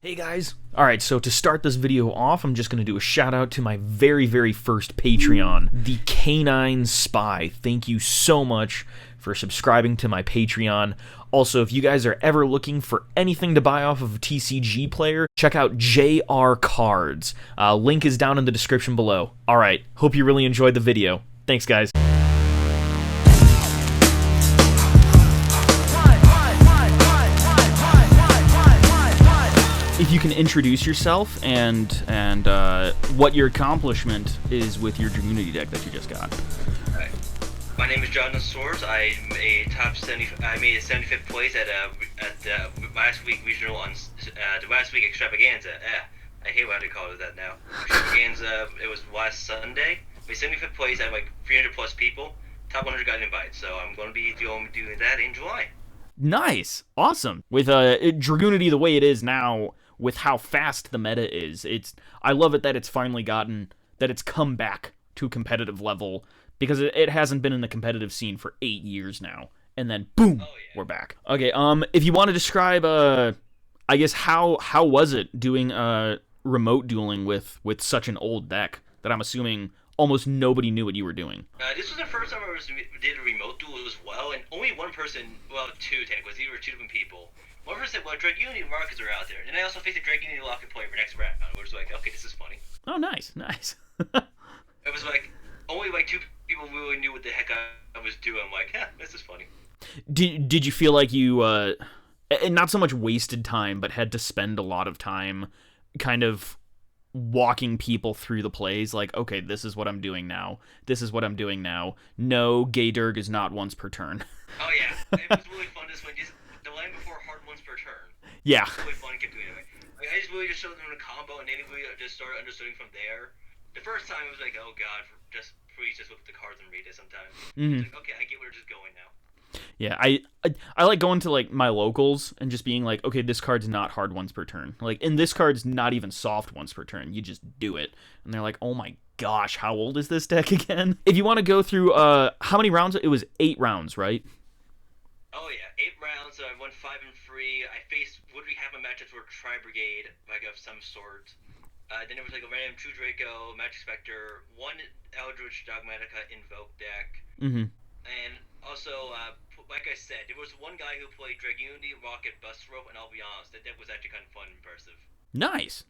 Hey guys! Alright, so to start this video off, I'm just going to do a shout out to my very first Patreon, the Canine Spy. Thank you so much for subscribing to my Patreon. Also, if you guys are ever looking for anything to buy off of a TCG player, check out JR Cards. Link is down in the description below. Alright, hope you really enjoyed the video. Thanks guys. If you can introduce yourself and what your accomplishment is with your Dragunity deck that you just got. Right. My name is Johnathan Schwartz. I made a 75th place at the last week regional on the last week Extravaganza. I hate what I call it that now. Extravaganza. It was last Sunday. Made 75th place at like 300 plus people. Top 100 got invited, so I'm going to be doing that in July. Nice, awesome. With Dragunity the way it is now, with how fast the meta is, I love it that it's finally come back to a competitive level, because it hasn't been in the competitive scene for 8 years now, and then boom, we're back. Okay, if you want to describe, I guess how was it doing remote dueling with such an old deck that I'm assuming almost nobody knew what you were doing? This was the first time I did a remote duel as well, and only one person, well, two technically, these were two different people. One person said, well, Dragunity markets are out there, and I also faced a Dragunity lock-in player for next round, which was like, okay, this is funny. Oh, nice. It was like, only like two people really knew what the heck I was doing. I'm like, this is funny. Did you feel like you, not so much wasted time, but had to spend a lot of time kind of walking people through the plays, like, okay, this is what I'm doing now. This is what I'm doing now. No, gay Durg is not once per turn. Oh yeah, it was really fun this one. Just the line before hard once per turn. Yeah. It was really fun. Kept doing it. Like, I just really just showed them a combo, and then we just started understanding from there. The first time it was like, oh god, please just look at the cards and read it sometimes. Like, okay, I get where we're just going now. Yeah, I like going to like my locals and just being like, okay, this card's not hard once per turn. Like, and this card's not even soft once per turn. You just do it. And they're like, oh my gosh, how old is this deck again? If you want to go through, how many rounds? It was 8 rounds, right? Oh yeah, 8 rounds. I won 5 and 3. I faced would we have a matchup for Tri-Brigade, like of some sort. Then it was like a random True Draco, Magic Spectre, one Eldritch Dogmatica Invoke deck. And also, like I said, there was one guy who played Dragunity, Rocket, Bust Rope, and I'll be honest, that deck was actually kind of fun and impressive. Nice.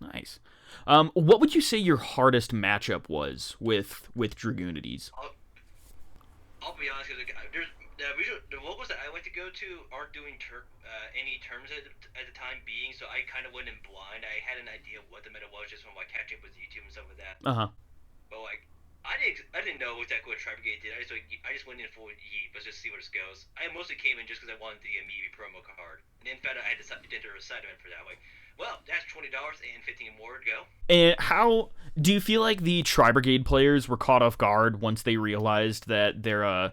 What would you say your hardest matchup was with Dragunities? I'll be honest, because the locals that I like to go to aren't doing any terms at the time being, so I kind of went in blind. I had an idea of what the meta was just from like catching up with YouTube and stuff like that. But like, I didn't know exactly what Tri-Brigade did. I just went in full yeet, let's just see where this goes. I mostly came in just because I wanted the immediate promo card. And in fact, I had to enter a side event for that. Like, well, that's $20 and 15 more to go. And how do you feel like the Tri-Brigade players were caught off guard once they realized that their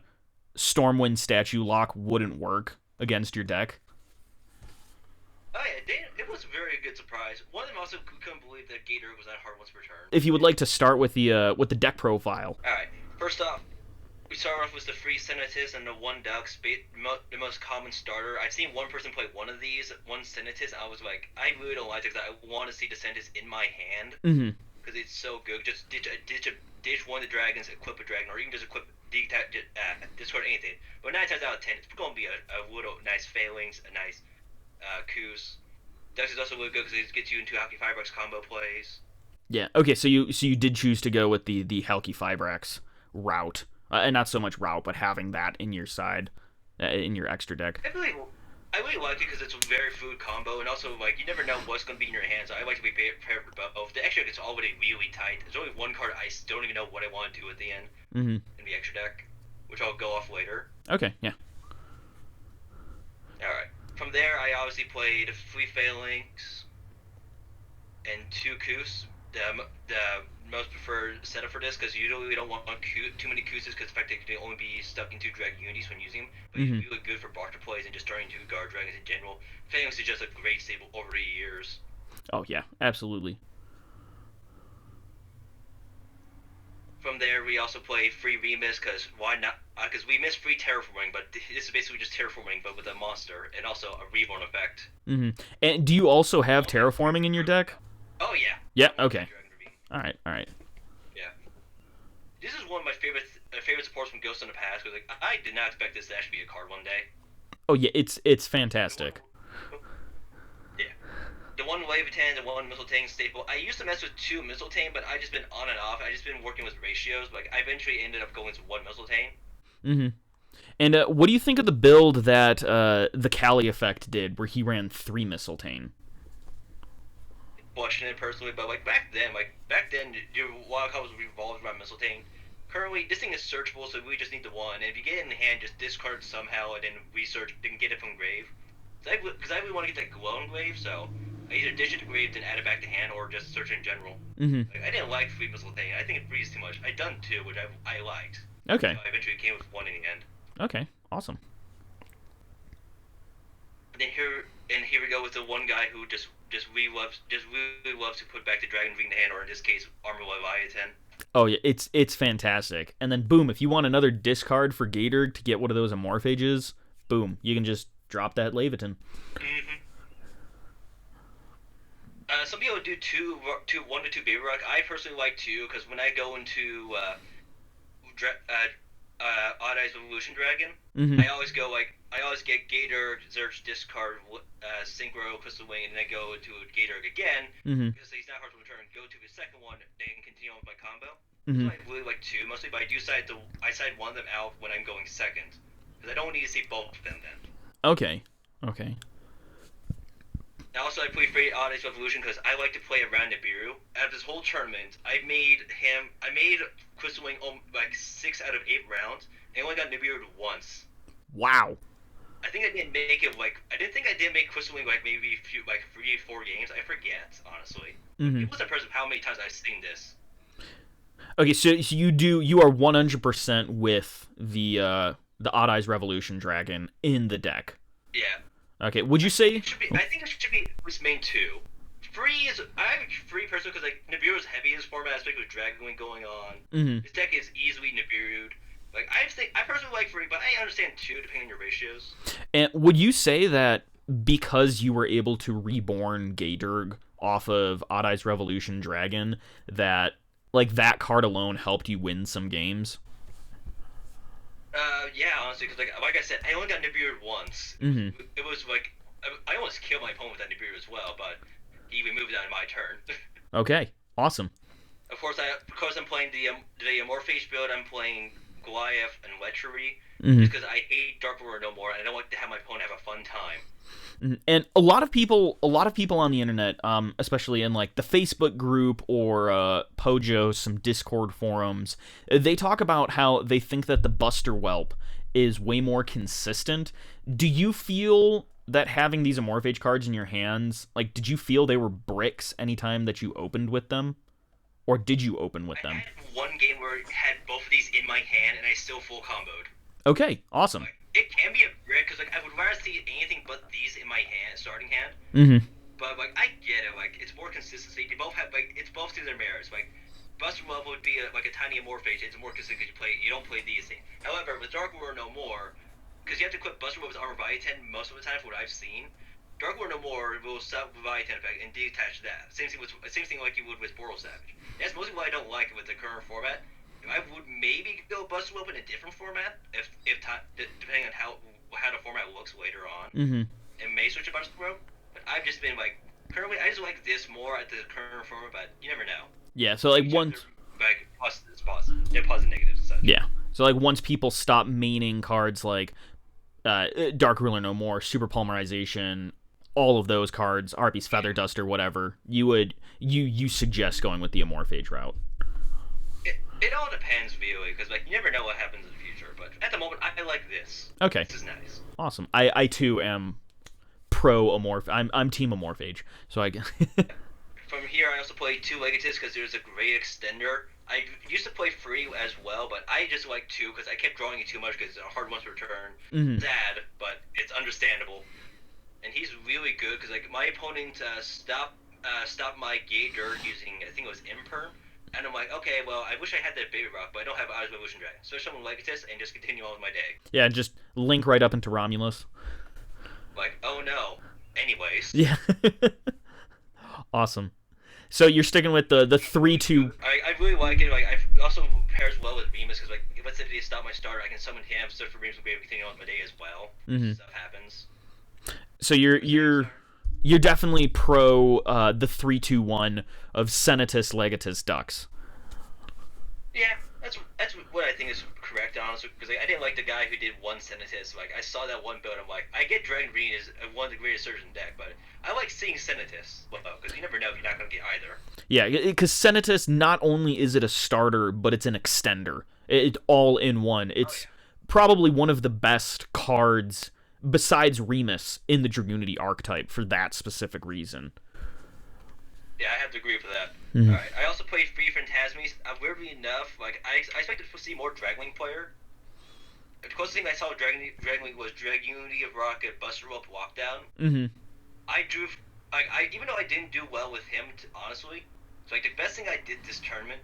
Stormwind statue lock wouldn't work against your deck? Oh yeah, it was a very good surprise. One of them also couldn't believe that Gator was that hard once per turn. If you would like to start with the deck profile. Alright, first off, we start off with the 3 Senatus and the 1 Dux, the most common starter. I've seen one person play one of these, 1 Senatus, and I was like, I really don't like it because I want to see the Senatus in my hand. Because it's so good. Just ditch one of the dragons, equip a dragon, or even just equip discard anything. But 9 times out of 10, it's going to be a little nice Phalanx, a nice Coos. Dux is also really good because it gets you into Halky Fibrax combo plays. Yeah. Okay. So you did choose to go with the Halky Fibrax route, and not so much route, but having that in your side, in your extra deck. I really like it because it's a very fluid combo, and also like you never know what's going to be in your hands. So I like to be prepared for both. The extra deck is already really tight. There's only one card I don't even know what I want to do at the end in the extra deck, which I'll go off later. Okay. Yeah. All right. From there, I obviously played 3 Phalanx and 2 Coos, the most preferred setup for this, because usually we don't want too many Cooses, because in fact they can only be stuck into Dragunities when using them, but it's really good for Barter plays and just starting to guard dragons in general. Phalanx is just a great stable over the years. Oh yeah, absolutely. From there, we also play free Remiss, because why not? Because we miss free terraforming, but this is basically just terraforming, but with a monster, and also a reborn effect. And do you also have terraforming in your deck? Oh, yeah. Yeah, okay. Alright. Yeah. This is one of my favorite supports from Ghost in the Past, because like, I did not expect this to actually be a card one day. Oh, yeah, it's fantastic. Yeah. The one Leviathan, the one Mistletoe staple. I used to mess with 2 Mistletoe, but I just been on and off. I just been working with ratios. Like, I eventually ended up going to 1 Mistletoe. And what do you think of the build that the Kali effect did, where he ran 3 Mistletoe? Watching it personally, but like back then, your wild cards revolved around Mistletoe. Currently, this thing is searchable, so we just need the 1. And if you get it in hand, just discard somehow, and then research, then get it from grave. Because I really want to get that glow in grave, so I either dish it to grave, then add it back to hand, or just search in general. Like, I didn't like 3 Mistletoe. I think it breathes too much. I done 2, which I liked. Okay. So I eventually came with 1 in the end. Okay, awesome. And then here we go with the one guy who just really loves to put back the Dragon in the hand, or in this case, Armor Leviathan. Oh yeah, it's fantastic. And then boom, if you want another discard for Gator to get one of those Amorphages, boom, you can just drop that Leviathan. Some people do 1 to 2 Baby Rock. I personally like 2, because when I go into Odd Eyes Evolution Dragon, I always get Gator, Zerch, discard, Synchro, Crystal Wing, and then I go to Gator again, because he's not hard to return, go to the second one, then continue on with my combo. So I really like 2, mostly, but I side one of them out when I'm going second, because I don't need to see both of them then. Okay. And also, I play free Odd Eyes Evolution because I like to play around Nibiru. Out of this whole tournament, I made Crystal Wing like 6 out of 8 rounds, and I only got Nibiru once. Wow. I think I didn't make it I didn't think I did make Crystal Wing like maybe 3-4 games. I forget, honestly. It was impressive how many times I've seen this. Okay, so you are 100% with the Odd Eyes Revolution Dragon in the deck. Yeah. Okay, would you say? I think it should be at least main 2. I'm free person because like Nibiru's heavy in this format, especially with Dragon Wing going on. This deck is easily Nibiru'd. Like I personally like free, but I understand 2 depending on your ratios. And would you say that because you were able to reborn Gaydurg off of Odd Eyes Revolution Dragon, that like that card alone helped you win some games? Yeah, honestly, because like I said, I only got Nibiru once. It was like I almost killed my opponent with that Nibiru as well, but he removed that in my turn. Okay, awesome. Of course, because I'm playing the Amorphage build, I'm playing Goliath and Lechery, just because I hate Dark Ruler no more, and I don't like to have my opponent have a fun time. And a lot of people on the internet, especially in like the Facebook group or Pojo, some Discord forums, they talk about how they think that the Buster Whelp is way more consistent. Do you feel that having these Amorphage cards in your hands, like, did you feel they were bricks anytime that you opened with them? Or did you open with them? I had one game where I had both of these in my hand, and I still full comboed. Okay, awesome. Like, it can be a brick, because like, I would rather see anything but these in my hand, starting hand. But like, I get it. Like, it's more consistency. They both have it's both to their merits. Like, Buster Whelp would be like a tiny Amorphage. It's more consistent because you don't play these things. However, with Dark Ruler No More, because you have to equip Buster Whelp with Armor Leviathan most of the time, from what I've seen, Dark Ruler No More will stop Leviathan effect and detach that. Same thing like you would with Boral Savage. That's mostly why I don't like it with the current format. I would maybe go Buster Whelp in a different format if depending on how the format looks later on, and may switch to Buster Whelp. But I've just been like, currently I just like this more at the current format, but you never know. Yeah, so like once like positive negatives and such. Yeah, so like once people stop maining cards like Dark Ruler No More, Super Polymerization, all of those cards, Arpy's Feather Duster, whatever, you suggest going with the Amorphage route. It all depends, really, because like you never know what happens in the future. But at the moment, I like this. Okay. This is nice. Awesome. I too am pro Amorph. I'm team Amorphage. So I. From here, I also play 2 Legatus because there's a great extender. I used to play free as well, but I just like 2 because I kept drawing it too much because it's a hard one to return. Sad, but it's understandable. And he's really good because like my opponent stopped my Gator using, I think it was Imperm. And I'm like, okay, well, I wish I had that Baby Rock, but I don't have Eyes of Evolution Dragon. So I summon Legatus and just continue on with my day. Yeah, just link right up into Romulus. Like, oh no. Anyways. Yeah. Awesome. So you're sticking with the 3-2. I really like it. Like, I also pairs well with Remus because, like, if let's say they stop my starter, I can summon him, search for Remus, and continue on with my day as well. Stuff happens. So you're definitely pro the 3-2-1 of Senatus Legatus Dux. Yeah, that's what I think is correct, honestly, because like, I didn't like the guy who did one Senatus. Like, I saw that one build, I'm like, I get Dragunity is one of the greatest surgeon deck, but I like seeing Senatus, because you never know if you're not going to get either. Yeah, because Senatus, not only is it a starter, but it's an extender. It's all in one. It's probably one of the best cards, besides Remus, in the Dragunity archetype for that specific reason. Yeah, I have to agree with that. Alright, I also played Free Phantasmes. Weirdly enough, like, I expected to see more Dragonlink player. The closest thing I saw of Dragonlink was Dragunity of Rocket, Buster Rope, Walkdown. I drew, like, even though I didn't do well with him, honestly, so, like, the best thing I did this tournament,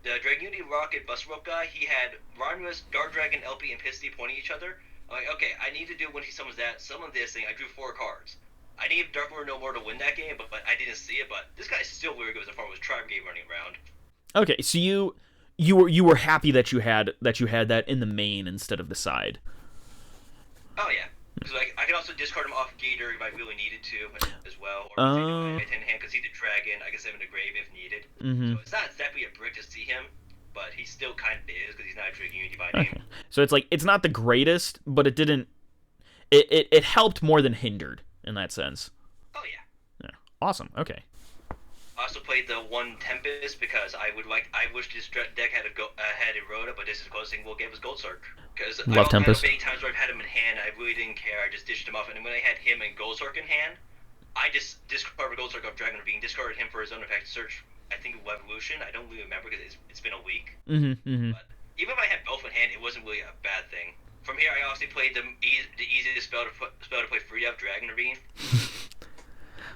the Dragunity Rocket Buster Rope guy, he had Romulus, Dark Dragon, LP, and Pistol pointing at each other. I'm like, okay, I need to do when he summons that, summon this thing. I drew 4 cards. I needed Dark Lord no more to win that game, but I didn't see it. But this guy's still really good as far as Tribe Game running around. Okay, so you were happy that you had that in the main instead of the side. Oh yeah, because like I can also discard him off Gator if I really needed to as well, or if I hit in hand because he's a dragon. I can save him to grave if needed. So it's not exactly a brick to see him, but he still kind of is because he's not a Dragunity by name. Okay. So it's like it's not the greatest, but it didn't. It helped more than hindered in that sense. Oh yeah. Yeah. Awesome. Okay. I also played the one Tempest because I wish this deck had had Eroda, but this is the closest thing we'll get was Gold Sark. Because Love Tempest. Many times where I've had him in hand, I really didn't care. I just dished him off, and when I had him and Gold Sark in hand, I just discarded Gold Sark off Dragon Being, discarded him for his own effect. Search, I think, Evolution. I don't really remember because it's been a week. But even if I had both in hand, it wasn't really a bad thing. From here, I also played the easiest spell to play free up, Dragon Ravine.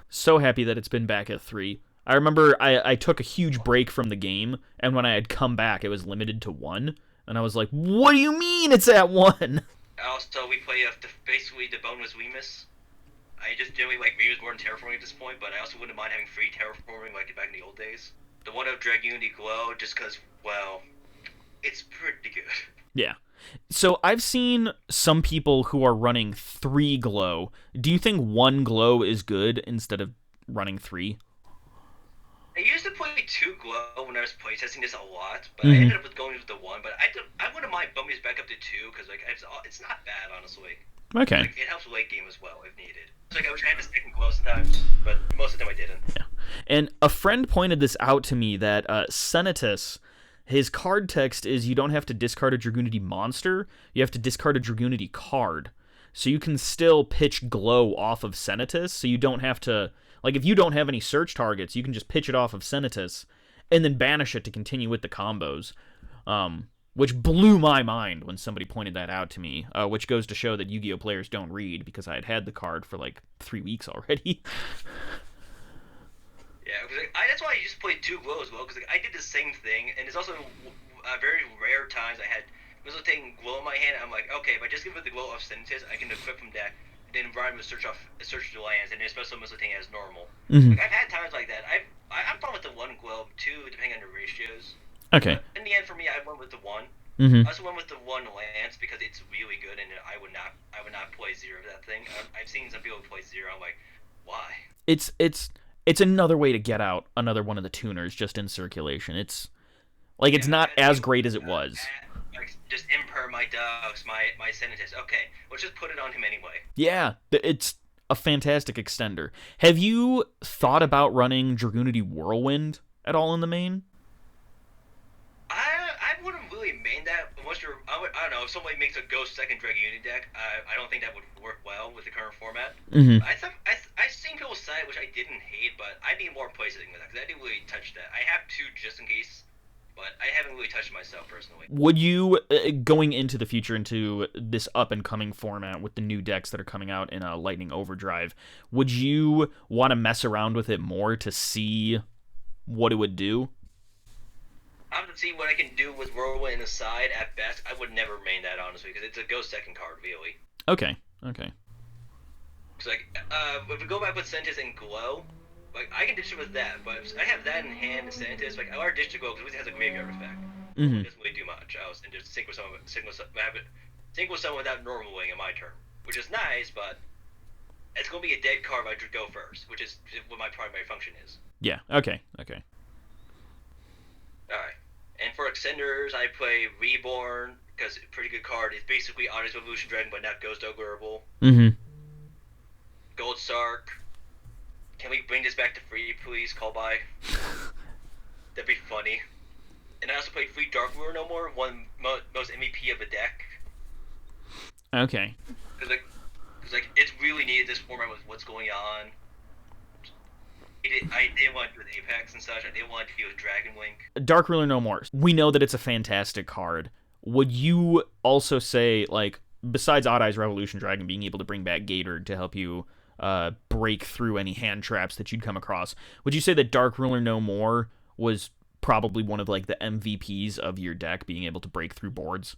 So happy that it's been back at 3. I remember I took a huge break from the game, and when I had come back, it was limited to 1, and I was like, what do you mean it's at 1? Also, we play basically the boneless Remus. I just generally like Remus more than Terraforming at this point, but I also wouldn't mind having free Terraforming like back in the old days. The one of Dragunity Glow, just because, well, it's pretty good. Yeah. So I've seen some people who are running 3 glow. Do you think 1 glow is good instead of running 3? I used to play 2 glow when I was playtesting this a lot, but I ended up going with the 1. But I wouldn't mind bumping this back up to 2 because like it's not bad, honestly. Okay. Like, it helps late game as well if needed. It's like I wish I had a second glow sometimes, but most of the time I didn't. Yeah. And a friend pointed this out to me that Senatus, his card text is you don't have to discard a Dragunity monster, you have to discard a Dragunity card. So you can still pitch glow off of Senatus, so you don't have to, like if you don't have any search targets, you can just pitch it off of Senatus and then banish it to continue with the combos. Which blew my mind when somebody pointed that out to me, which goes to show that Yu-Gi-Oh! Players don't read, because I had the card for like 3 weeks already. Yeah, because that's why I just played 2 glow as well, because like, I did the same thing, and it's also very rare times I had taking glow in my hand. I'm like, okay, if I just give it the glow of Senatus, I can equip from deck, and then Brian will search the lands, and then special thing as normal. Like, I've had times like that. I'm fine with the 1 glow, 2 depending on the ratios. Okay. But in the end, for me, I went with the 1. I also went with the 1 lance because it's really good, and I would not play 0 of that thing. I've seen some people play 0. I'm like, why? It's another way to get out another one of the tuners just in circulation. It's like it's not as great as it was. Like, just imper my dogs, my Senatus. Okay, let's just put it on him anyway. Yeah, it's a fantastic extender. Have you thought about running Dragunity Whirlwind at all in the main? I wouldn't really main that unless I don't know, if somebody makes a Ghost second Dragunity deck. I don't think that would work well with the current format. I've seen people say it, which I didn't hate, but I need more places with that because I didn't really touch that. I have 2 just in case, but I haven't really touched it myself personally. Would you, going into the future, into this up-and-coming format with the new decks that are coming out in Lightning Overdrive, would you want to mess around with it more to see what it would do? I'm to see what I can do with Whirlwind and Aside at best. I would never main that, honestly, because it's a go second card, really. Okay. Because, if we go back with Sentis and Glow, I can ditch it with that, but if I have that in hand and Sentis, I want to ditch the Glow because it has a graveyard effect. Mm-hmm. It doesn't really do much. And just sync with someone without normaling in my turn, which is nice, but it's going to be a dead card if I go first, which is what my primary function is. Yeah, okay. Alright. And for Extenders, I play Reborn, because it's a pretty good card. It's basically Honest Evolution Dragon, but not Ghost Ogreable. Mm-hmm. Gold Sark. Can we bring this back to free, please? Call by. That'd be funny. And I also played free Dark Ruler No More, one most MVP of the deck. Okay. Because it's really needed this format with what's going on. I didn't want to do with Apex and such. I didn't want to do with Dragon Link. Dark Ruler No More. We know that it's a fantastic card. Would you also say, besides Odd Eyes Revolution Dragon being able to bring back Gator to help you break through any hand traps that you'd come across, would you say that Dark Ruler No More was probably one of the MVPs of your deck, being able to break through boards?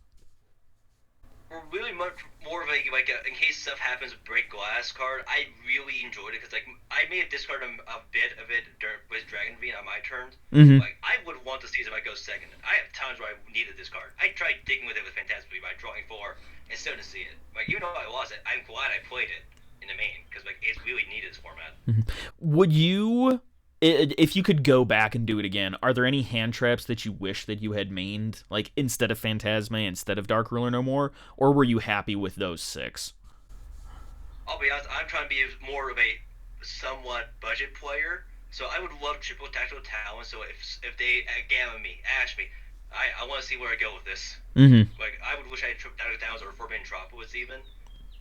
Really much more of a in case stuff happens, break glass card. I really enjoyed it because I may have discarded a bit of it with Dragon V on my turns. Mm-hmm. I would want to see if I go second. I have times where I needed this card. I tried digging with it with Phantasm by drawing 4 and still didn't see it. Even though I lost it, I'm glad I played it in the main because it's really needed this format. Mm-hmm. Would you, if you could go back and do it again, are there any hand traps that you wish that you had mained, instead of Phantasma, instead of Dark Ruler No More, or were you happy with those 6? I'll be honest, I'm trying to be more of a somewhat budget player, so I would love triple tactical talent. So if they gamma me, ash me, I want to see where I go with this. Mm-hmm. I would wish I had triple tactical talents or Forbidden Tropolis even,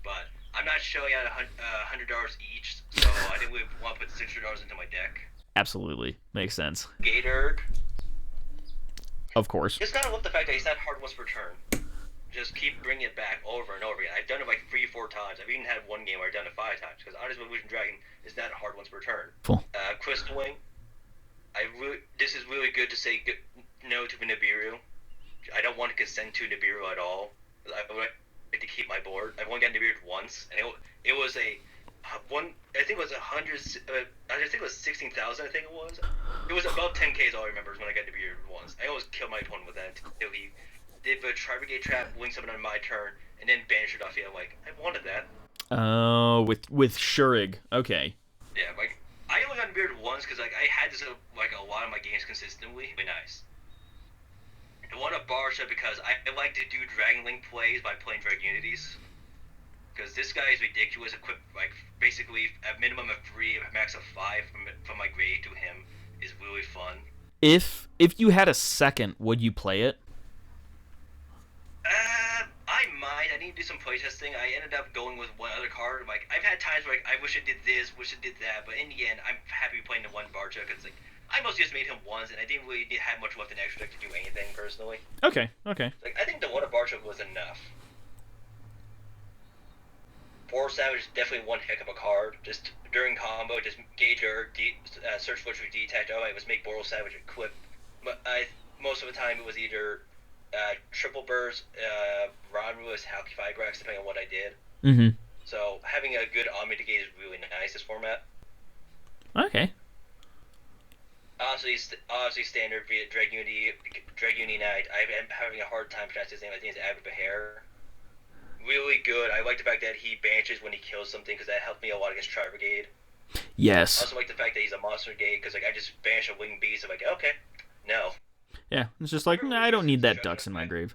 but I'm not showing out $100 each, so I didn't really want to put $600 into my deck. Absolutely. Makes sense. Gator. Of course. Just gotta love the fact that he's not hard once per turn. Just keep bringing it back over and over again. I've done it 3-4 times. I've even had one game where I've done it 5 times, because Honest Evolution Dragon is not hard once per turn. Cool. Crystal Wing. This is really good to say no to Nibiru. I don't want to consent to Nibiru at all. I would like to keep my board. I've only got Nibiru once, and it was a one. I think it was 100. I think it was 16,000. I think it was. It was about 10K. Is all I remember is when I got Nibiru once. I always killed my opponent with that until he did the Tri-Brigade trap, wing summon on my turn, and then banish it off. Yeah, I wanted that. Oh, with Shurig. Okay. Yeah, I only got Nibiru once because I had this a lot of my games consistently. Really nice. I want a Barsha because I like to do Dragon Link plays by playing Dragunities. Because this guy is ridiculous, equipped basically a minimum of 3, a max of 5 from my grade to him is really fun. If you had a second, would you play it? I might. I need to do some playtesting. I ended up going with one other card. I've had times where I wish it did this, wish it did that, but in the end, I'm happy playing the one Barsha because I mostly just made him once, and I didn't really have much left in extra deck to do anything personally. Okay. I think the one Barsha was enough. Boral Savage is definitely one heck of a card. Just during combo, just gauge or search for detect. Oh, it was make Boral Savage equip. But most of the time it was either triple burst, Ron-Lewis, Halky Fibrax, depending on what I did. Mm-hmm. So having a good Omni-Negate is really nice this format. Okay. Obviously standard via Dragunity Knight. I'm having a hard time pronouncing his name. I think it's Avid Behair. Really good. I like the fact that he banishes when he kills something because that helped me a lot against Tri-Brigade. Yes. I also like the fact that he's a monster gate because I just banish a winged beast. I'm okay, no. Yeah, it's just I don't need that ducks in my grave.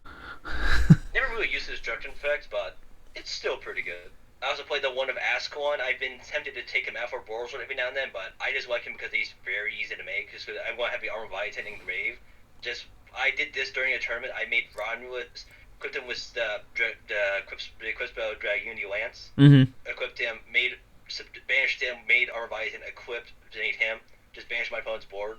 Never really used the destruction effect, but it's still pretty good. I also played the one of Ascalon. I've been tempted to take him out for Boros every now and then, but I just like him because he's very easy to make. Because I want to have the Armor Viatin engraved. I did this during a tournament. I made Ron-Lewis, equipped him with the Equipspell Dragunity Lance. Mm-hmm. Equipped him, banished him, made Armor Viatin, equipped, made him, just banished my opponent's board.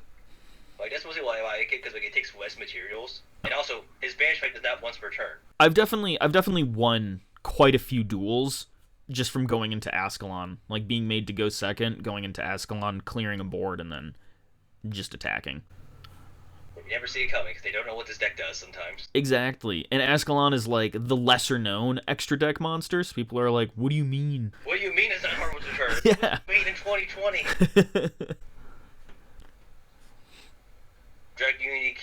That's mostly why I like it, because it takes less materials. And also, his banish effect is not once per turn. I've definitely won quite a few duels just from going into Ascalon, being made to go second, going into Ascalon, clearing a board, and then just attacking. You never see it coming because they don't know what this deck does sometimes. Exactly. And Ascalon is like the lesser known extra deck monsters. People are like, what do you mean? What do you mean it's not Harmless Return? Yeah. It was made in 2020. Dragunity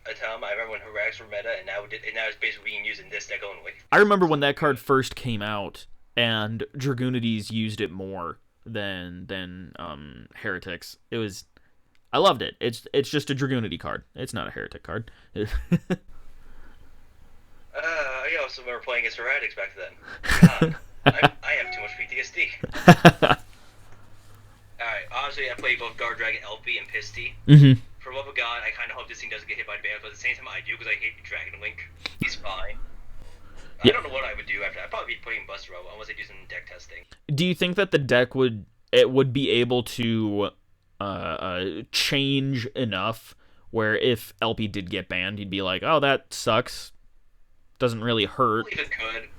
Atom, I remember when Harax were meta, and now it's basically being used in this deck only. I remember when that card first came out, and Dragunities used it more than Heretics. I loved it. It's just a Dragunity card. It's not a Heretic card. I also remember playing as Heretics back then. God, I have too much PTSD. Alright, obviously I played both Guard Dragon LP and Pisty. Mm-hmm. For love of God, I kind of hope this thing doesn't get hit by bans, but at the same time I do because I hate Dragon Link. He's fine. Yeah. I don't know what I would do after. I'd probably be playing Buster Robo unless I do some deck testing. Do you think that the deck would be able to change enough where if LP did get banned, you'd be like, oh, that sucks. Doesn't really hurt. I believe it could.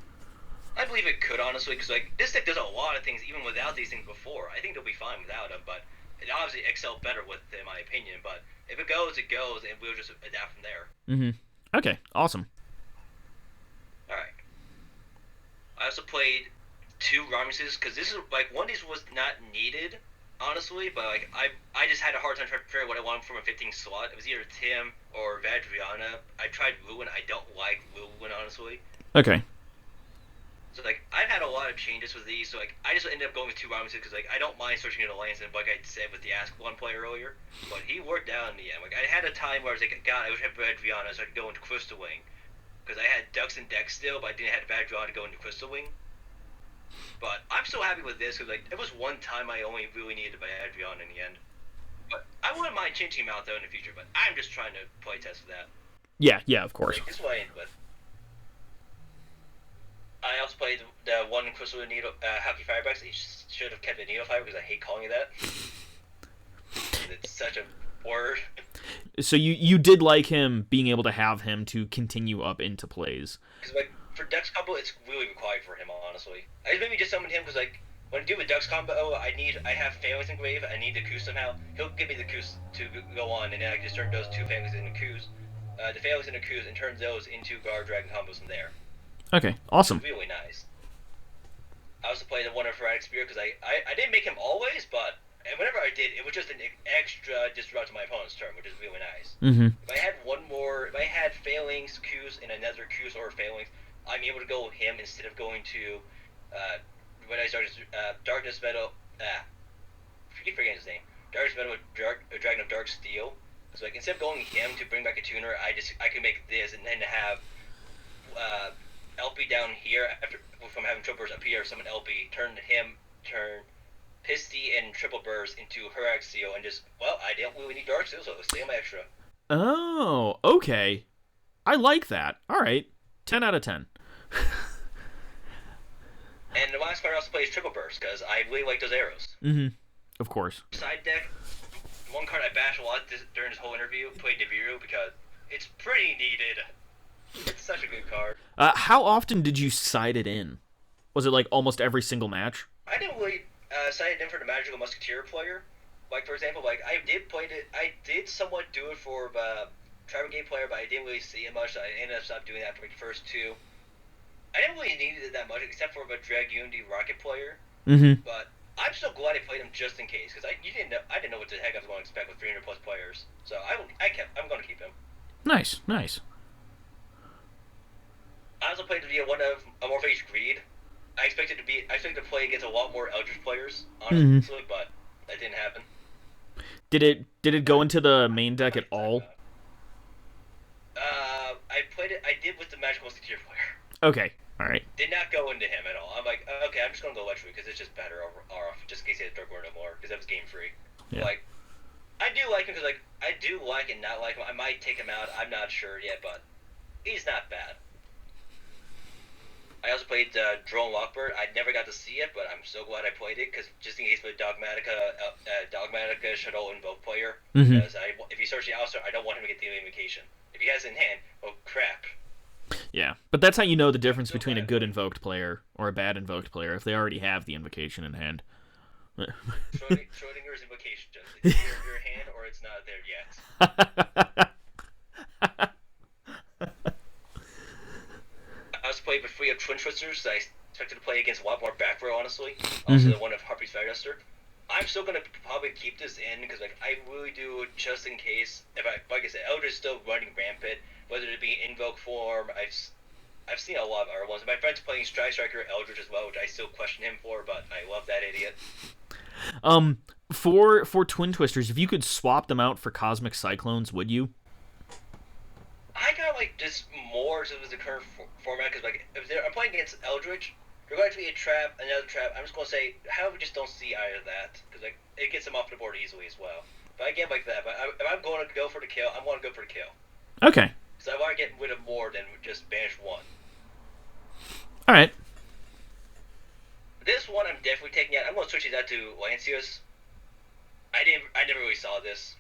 I believe it could, honestly, because like this deck does a lot of things even without these things before. I think they'll be fine without them, but it obviously excel better with it, in my opinion. But if it goes, it goes, and we'll just adapt from there. Mm-hmm. Okay, awesome. Alright. I also played 2 Ramises, because this is, like, one of these was not needed, honestly, but, like, I just had a hard time trying to figure out what I wanted from a 15 slot. It was either Tim or Vadriana. I tried Ruin. I don't like Ruin, honestly. Okay. So, like, I've had a lot of changes with these, so, like, I just ended up going with 2 Ramises, because, like, I don't mind switching into Lance, and like I said with the Ask One player earlier, but he worked out in the end. Like, I had a time where I was like, God, I wish I had Vadriana, so I could go into Crystal Wing. Because I had Ducks and Deck still, but I didn't have Vadriana to go into Crystal Wing. But I'm so happy with this, because, like, it was one time I only really needed Vadriana in the end. But I wouldn't mind changing him out, though, in the future, but I'm just trying to play test for that. Yeah, of course. Like, this is what I ended with. I also played the one Crystal Needle, Hockey Firebucks. He should have kept it Needle Fire, because I hate calling it that. It's such a word. So you did like him being able to have him to continue up into plays. Because, like, for Dex combo, it's really required for him, honestly. I just maybe just summoned him because, like, when I do a Dex combo, I have Families Engrave, I need the Coup somehow. He'll give me the Coup to go on, and then I can just turn those 2 Families into Coups, the Families into Coups, and turn those into Guard Dragon combos from there. Okay, awesome. Really nice. I also played the one of Heretic Spear because I didn't make him always, but whenever I did, it was just an extra disrupt to my opponent's turn, which is really nice. Mm-hmm. If I had Failings, Coups, and another Coups or Failings, I'm able to go with him instead of going to when I started Darkness Metal. I keep forgetting his name. Darkness Metal with Dragon of Dark Steel. So like instead of going him to bring back a tuner, I can make this and then have LP down here from having triple burst up here. Summon LP, turn Pisty and triple burst into Herax Seal, and just I don't really need Dark Steel, so stay on my extra. Oh, okay. I like that. All right, 10 out of 10. And the last card I also play is Triple Burst, because I really like those arrows. Mm-hmm. Of course. Side deck, one card I bashed a lot during this whole interview, played Nibiru, because it's pretty needed. It's such a good card. How often did you side it in? Was it like almost every single match? I didn't really side it in for the Magical Musketeer player. Like, for example, like, I did somewhat do it for the Tribal Game player, but I didn't really see it much, so I ended up stopping doing that for the first 2. I didn't really need it that much, except for the Dragunity Rocket player. Mm-hmm. But I'm so glad I played him just in case, because I didn't know what the heck I was going to expect with 300 plus players. So I'm going to keep him. Nice. I also played via one of Amorphous Greed. I expected to play against a lot more Eldritch players, honestly, but that didn't happen. Did it go into the main deck at all? I did with the Magical Musketeer player. Okay, alright. Did not go into him at all. I'm like, okay, I'm just going to go Electric because it's just better off, just in case he has Dark Lord no more, because that was game free. Yeah. Like, I do like him because, like, I do like and not like him. I might take him out. I'm not sure yet, but he's not bad. I also played Drone Lockbird. I never got to see it, but I'm so glad I played it, because just in case with Dogmatica Shadow Invoke player, because if he starts the Alistair, I don't want him to get the invocation. If he has it in hand, oh crap. Yeah, but that's how you know the difference between a good invoked player or a bad invoked player, if they already have the invocation in hand. Schrodinger's invocation. It's in your hand or it's not there yet. Twisters that I expected to play against a lot more back row, honestly. Also, the one of Harpy's Fireduster. I'm still gonna probably keep this in because like I really do just in case. If like I said, Eldritch is still running rampant, whether it be Invoke form. I've seen a lot of other ones. My friend's playing Strike Striker Eldritch as well, which I still question him for, but I love that idiot. For Twin Twisters, if you could swap them out for Cosmic Cyclones, would you? I got like just more to the current format because like if I'm playing against Eldritch, they're going to be a trap, another trap. I'm just gonna say how about we just don't see either of that because like it gets them off the board easily as well. But I get like that. But if I'm going to go for the kill, I want to go for the kill. Okay. So I want to get rid of more than just banish one. All right. This one I'm definitely taking out. I'm gonna switch these out to Lancias. I never really saw this.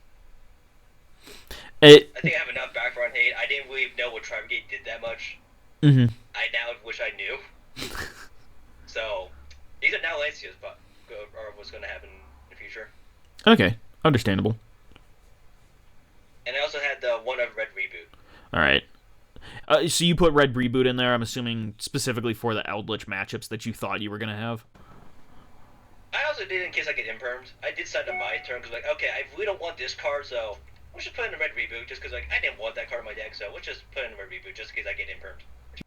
I think I have enough background hate. I didn't really know what Tribegate did that much. Mm-hmm. I now wish I knew. So, these are now Lancias, but or what's going to happen in the future. Okay, understandable. And I also had the one of Red Reboot. All right. So you put Red Reboot in there, I'm assuming specifically for the Eldritch matchups that you thought you were going to have? I also did in case I get impermed. I did decide on my turn because like, okay, I really don't want this card, so let's just put in a Red Reboot just because like I didn't want that card in my deck, so let's just put in a Red Reboot just in case I get impermed.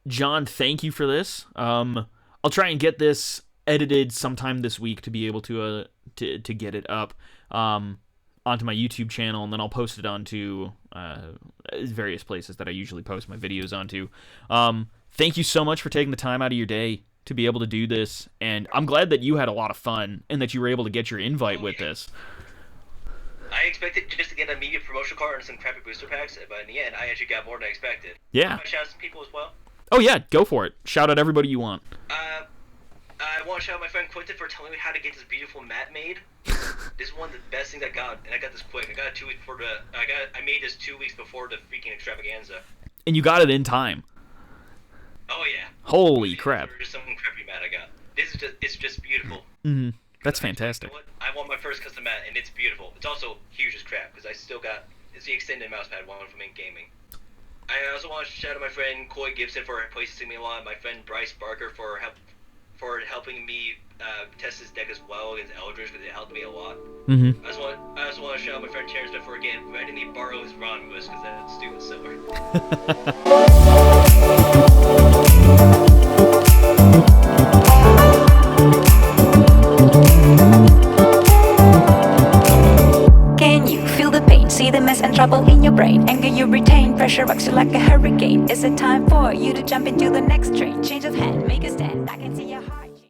John, thank you for this. I'll try and get this edited sometime this week to be able to get it up onto my YouTube channel, and then I'll post it onto various places that I usually post my videos onto. Thank you so much for taking the time out of your day to be able to do this, and I'm glad that you had a lot of fun and that you were able to get your invite with this. I expected just to get a media promotional card and some crappy booster packs, but in the end, I actually got more than I expected. Yeah. Shout out some people as well. Oh yeah, go for it. Shout out everybody you want. I want to shout out my friend Quentin for telling me how to get this beautiful mat made. This is one of the best things I got, and I got this quick. I got it 2 weeks before I made this 2 weeks before the freaking extravaganza. And you got it in time. Oh yeah. Holy crap. Just some crappy mat I got. It's just beautiful. Mm-hmm. That's fantastic. You know I want my first custom mat, and it's beautiful. It's also huge as crap because I still got it's the extended mousepad one from Ink Gaming. I also want to shout out my friend Coy Gibson for placing me a lot. My friend Bryce Barker for helping me test his deck as well against Eldritch because it helped me a lot. Mm-hmm. I also want to shout out my friend Terrence for again letting me borrow his Ronmus because that's stupid silver. Can you feel the pain? See the mess and trouble in your brain. Anger you retain, pressure rocks you like a hurricane. Is it time for you to jump into the next train? Change of hand, make a stand.